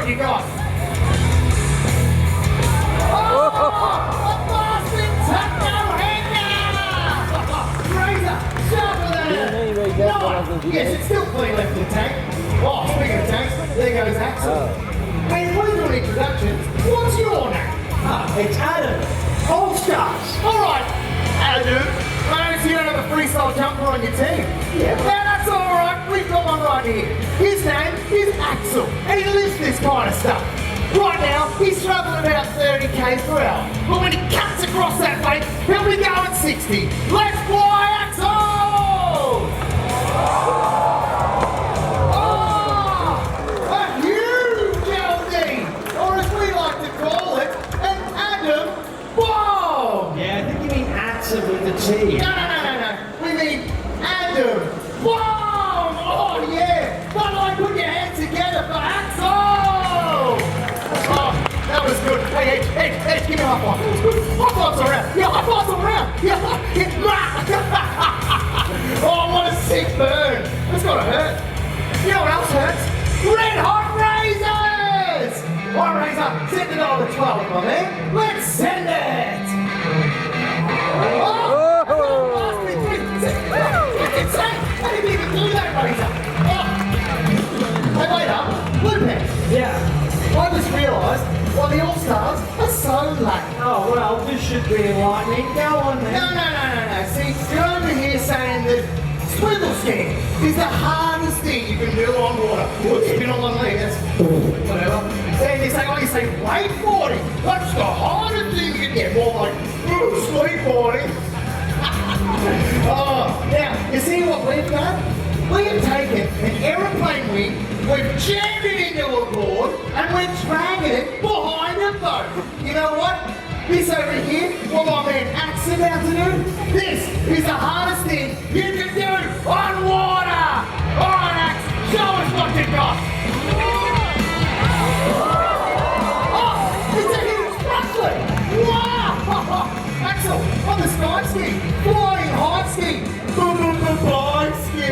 what you got. Oh, a blasting taco hanger! Razor, sharper than no. Yes, it's still clean left in the tank. Oh, speaking of tanks, there goes Axel. Hey, we're doing introductions. What's your name? It's Adam. All Stars. All right, Adam. I notice you don't have a freestyle jumper on your team. Yeah. That's all right. We've got one right here. His name is Axel, and he lives this kind of stuff. Right now, he's traveling about 30 k's per hour. But when he cuts across that lake, he'll be going 60. Let's fly, Axel! With the T. No. We mean Adam. Whoa! Oh, yeah. But I put your hands together for Axel. Oh, that was good. Hey, give me a high five. That was good. High fives around. Yeah, high fives around. Yeah. Oh, what a sick burn. That's gotta hurt. You know what else hurts? Red Hot Razors! All right, Razor, send it over the 12, my man. Let's send it! I just realised why the All-Stars are so late. Oh, well, this should be enlightening. Go on then. No. See, you're over here saying that swivel skiing is the hardest thing you can do on water. Well, spin on one leg, that's whatever. Then you say wakeboarding. That's the hardest thing you can get. More like sleepboarding. Oh, now, you see what we've done? We have taken an aeroplane wing, we've jammed it into a board, and we're dragging it behind a boat. You know what? This over here, what my man Axe is about to do, this is the hardest thing you can do on water. All right, Axe, show us what you got. Oh, it's a huge thrustlet. Wow! Axel, on the sky ski, flying high ski. High ski.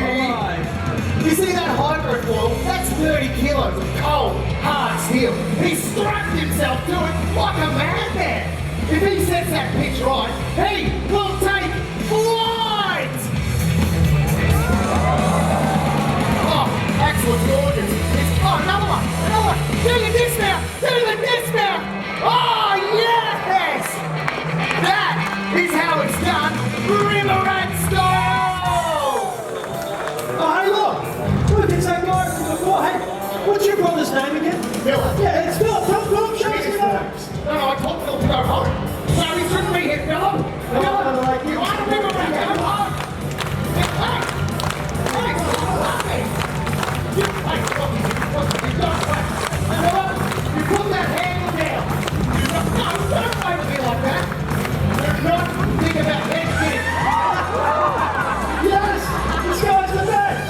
You see that hydrofoil? That's 30 kilos of cold, hard steel. He strapped himself to it like a madman. If he sets that pitch right, he will take flight. Oh, Axel's gorgeous. Another one. Do the dismount. Oh, yes! That is how it's done. River Rat style! Oh, hey, look, it's that guy from before. Hey, what's your brother's name again? Philip. Yeah, it's Philip. Come, Philip, show us your name. No, I told Philip to go home. So he shouldn't be here, Philip. No, like you. I'm a river rat, go home. You put that handle down. Don't make me like that. Do not think about head spinning. Yes, this guy's the best.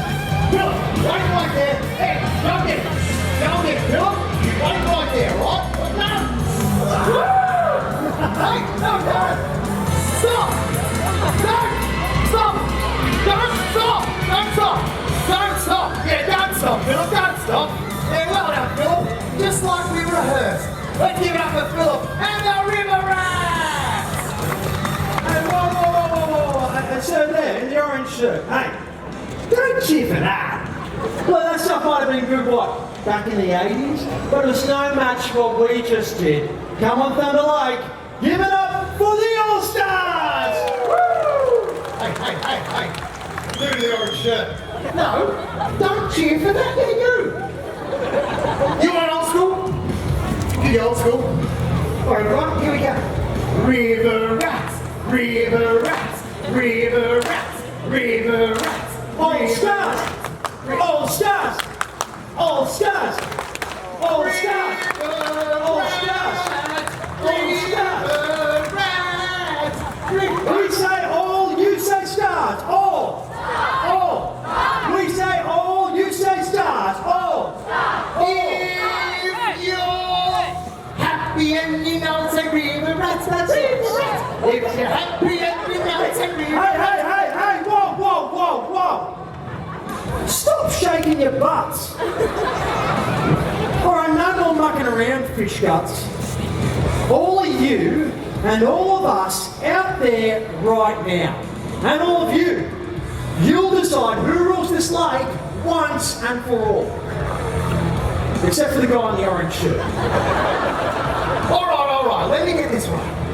Philip, wait right there. Hey, don't get it, Philip. You wait right there, right? No. Hey, no. Stop. Don't stop. Yeah, don't stop, Philip. Don't stop. Yeah, well done, Philip. Just like we rehearsed. Let's give it up for Philip and the River Rats. Hey, whoa. And so there, in the orange shirt. Hey, don't cheer for that. Well, that stuff might have been good, what, back in the 80s? But it's no match for what we just did. Come on, Thunder Lake. Give it up for the All-Stars! Woo! Hey. Do the orange shirt. No, don't cheer for that. Yeah, you want old school? The old school? All right, here we go. River Rats. All Stars! We say all, you say stars. All. We say all, you say stars. All. If you're happy and you know it's a River Rats, that's it. If you're happy and you know it's a River Rats. Hey, whoa. Stop shaking your butts. All right, no more around, fish guts. All of you and all of us out there right now, and all of you, you'll decide who rules this lake once and for all. Except for the guy in the orange shirt. All right, let me get this right.